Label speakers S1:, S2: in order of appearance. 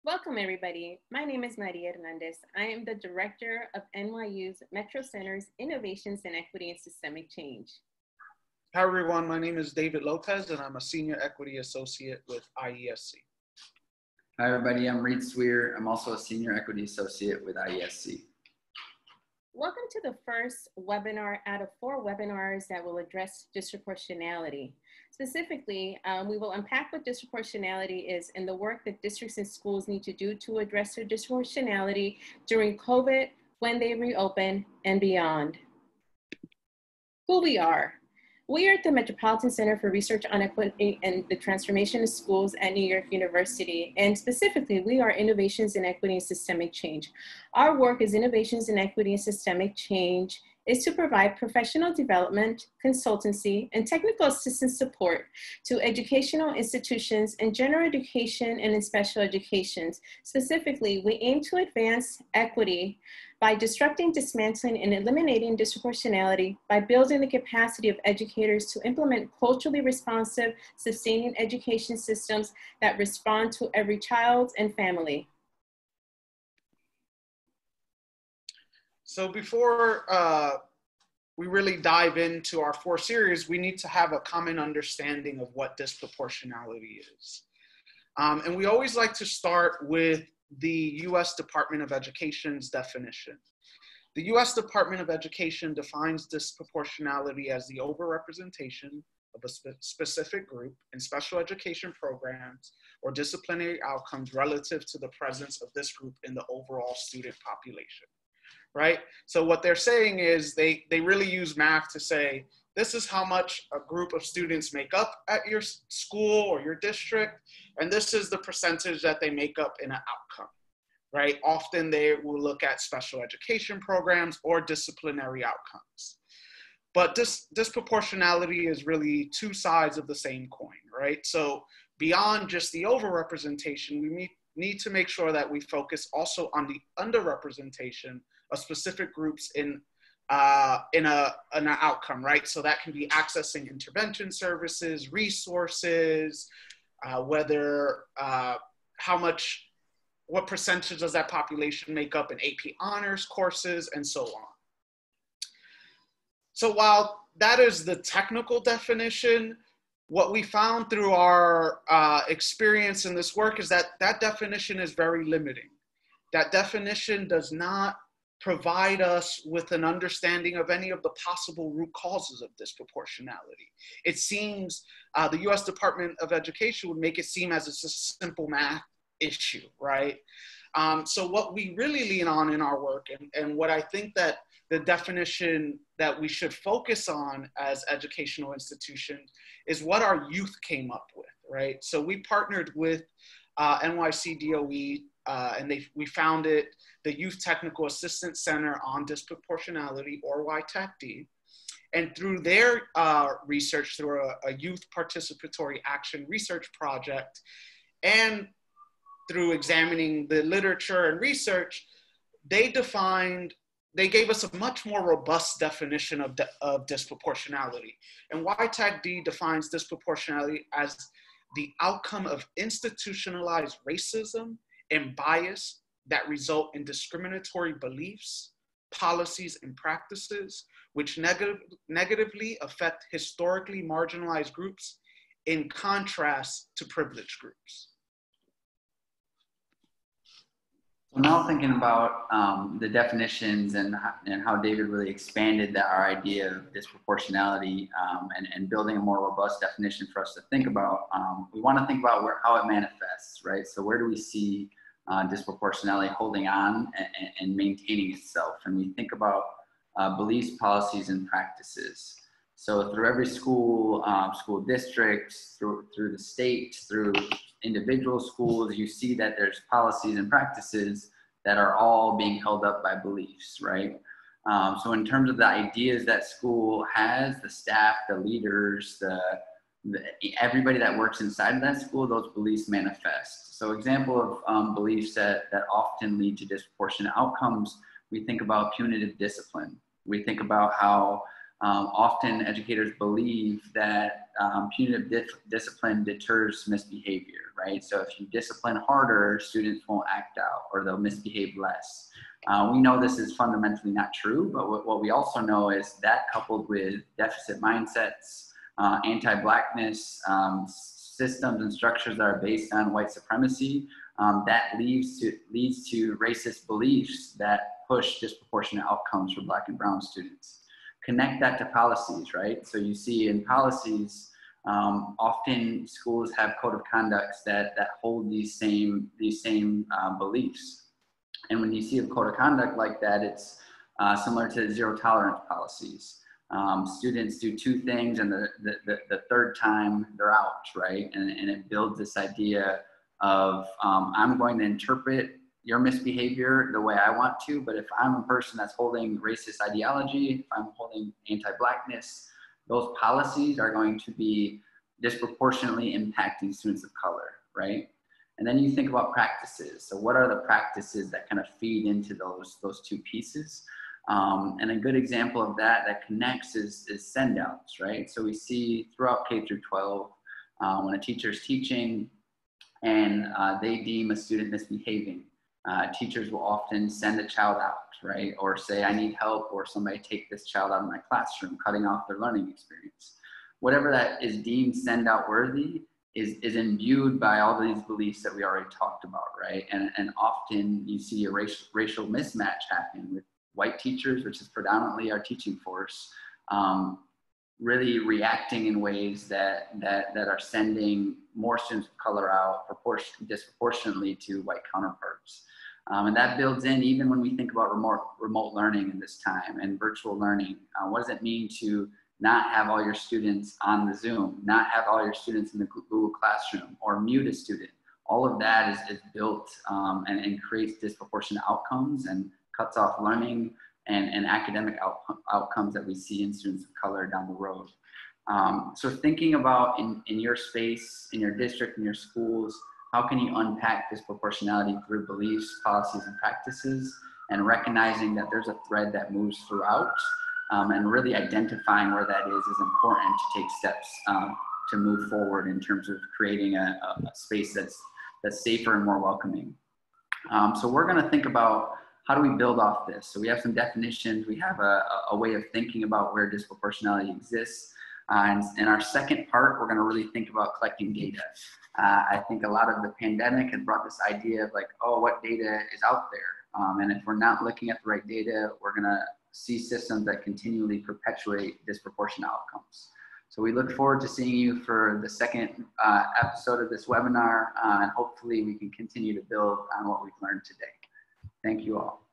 S1: Welcome, everybody. My name is Maria Hernandez. I am the director of NYU's Metro Center's Innovations in Equity and Systemic Change.
S2: Hi, everyone. My name is David Lopez, and I'm a Senior Equity Associate with IESC.
S3: Hi, everybody. I'm Reed Sweer. I'm also a Senior Equity Associate with IESC.
S1: Welcome to the first webinar out of 4 webinars that will address disproportionality. Specifically, we will unpack what disproportionality is and the work that districts and schools need to do to address their disproportionality during COVID, when they reopen, and beyond. Who we are. We are at the Metropolitan Center for Research on Equity and the Transformation of Schools at New York University. And specifically, we are Innovations in Equity and Systemic Change. Our work as Innovations in Equity and Systemic Change is to provide professional development, consultancy, and technical assistance support to educational institutions in general education and in special educations. Specifically, we aim to advance equity by disrupting, dismantling, and eliminating disproportionality by building the capacity of educators to implement culturally responsive, sustaining education systems that respond to every child and family.
S2: So before we really dive into our 4 series, we need to have a common understanding of what disproportionality is. And we always like to start with the U.S. Department of Education's definition. The U.S. Department of Education defines disproportionality as the overrepresentation of a specific group in special education programs or disciplinary outcomes relative to the presence of this group in the overall student population, right? So what they're saying is they really use math to say, this is how much a group of students make up at your school or your district, and this is the percentage that they make up in an outcome, right? Often they will look at special education programs or disciplinary outcomes. But disproportionality is really 2 sides of the same coin, right? So beyond just the overrepresentation, we need to make sure that we focus also on the underrepresentation of specific groups in an outcome, right? So that can be accessing intervention services, resources, what percentage does that population make up in AP honors courses, and so on. So while that is the technical definition, what we found through our experience in this work is that that definition is very limiting. That definition does not provide us with an understanding of any of the possible root causes of disproportionality. It seems the US Department of Education would make it seem as it's a simple math issue, right? So what we really lean on in our work, and what I think that the definition that we should focus on as educational institutions is what our youth came up with, right? So we partnered with NYC DOE, and we founded the Youth Technical Assistance Center on Disproportionality, or YTACD. And through their research, through a youth participatory action research project, and through examining the literature and research, they gave us a much more robust definition of disproportionality. And YTACD defines disproportionality as the outcome of institutionalized racism and bias that result in discriminatory beliefs, policies, and practices which negatively affect historically marginalized groups in contrast to privileged groups.
S3: So now thinking about the definitions and how David really expanded our idea of disproportionality and building a more robust definition for us to think about, we want to think about how it manifests, right? So where do we see disproportionality holding on and maintaining itself? And we think about beliefs, policies, and practices. So through every school, school districts, through the state, through individual schools, you see that there's policies and practices that are all being held up by beliefs, right? So in terms of the ideas that school has, the staff, the leaders, everybody that works inside of that school, those beliefs manifest. So example of beliefs that often lead to disproportionate outcomes, we think about punitive discipline. We think about how Often educators believe that punitive discipline deters misbehavior, right? So if you discipline harder, students won't act out or they'll misbehave less. We know this is fundamentally not true, but what we also know is that coupled with deficit mindsets, anti-Blackness, systems and structures that are based on white supremacy, that leads to racist beliefs that push disproportionate outcomes for Black and Brown students. Connect that to policies, right? So you see in policies, often schools have code of conducts that hold these same beliefs. And when you see a code of conduct like that, it's similar to zero tolerance policies. Students do two things and the third time they're out, right? And it builds this idea of I'm going to interpret your misbehavior the way I want to, but if I'm a person that's holding racist ideology, if I'm holding anti-Blackness, those policies are going to be disproportionately impacting students of color, right? And then you think about practices. So what are the practices that kind of feed into those two pieces? And a good example of that connects is send-outs, right? So we see throughout K through 12, when a teacher is teaching and they deem a student misbehaving, teachers will often send a child out, right? Or say, I need help, or somebody take this child out of my classroom, cutting off their learning experience. Whatever that is deemed send-out worthy is imbued by all these beliefs that we already talked about, right? And often you see a racial mismatch happening with white teachers, which is predominantly our teaching force, really reacting in ways that are sending more students of color out disproportionately to white counterparts. And that builds in even when we think about remote learning in this time and virtual learning. What does it mean to not have all your students on the Zoom, not have all your students in the Google Classroom, or mute a student? All of that is built and creates disproportionate outcomes and cuts off learning and academic outcomes that we see in students of color down the road. So thinking about in your space, in your district, in your schools, how can you unpack disproportionality through beliefs, policies, and practices, and recognizing that there's a thread that moves throughout, and really identifying where that is important to take steps to move forward in terms of creating a space that's safer and more welcoming. So we're gonna think about how do we build off this? So we have some definitions, we have a way of thinking about where disproportionality exists. And in our second part, we're gonna really think about collecting data. I think a lot of the pandemic had brought this idea of like, oh, what data is out there? And if we're not looking at the right data, we're gonna see systems that continually perpetuate disproportionate outcomes. So we look forward to seeing you for the second episode of this webinar, and hopefully we can continue to build on what we've learned today. Thank you all.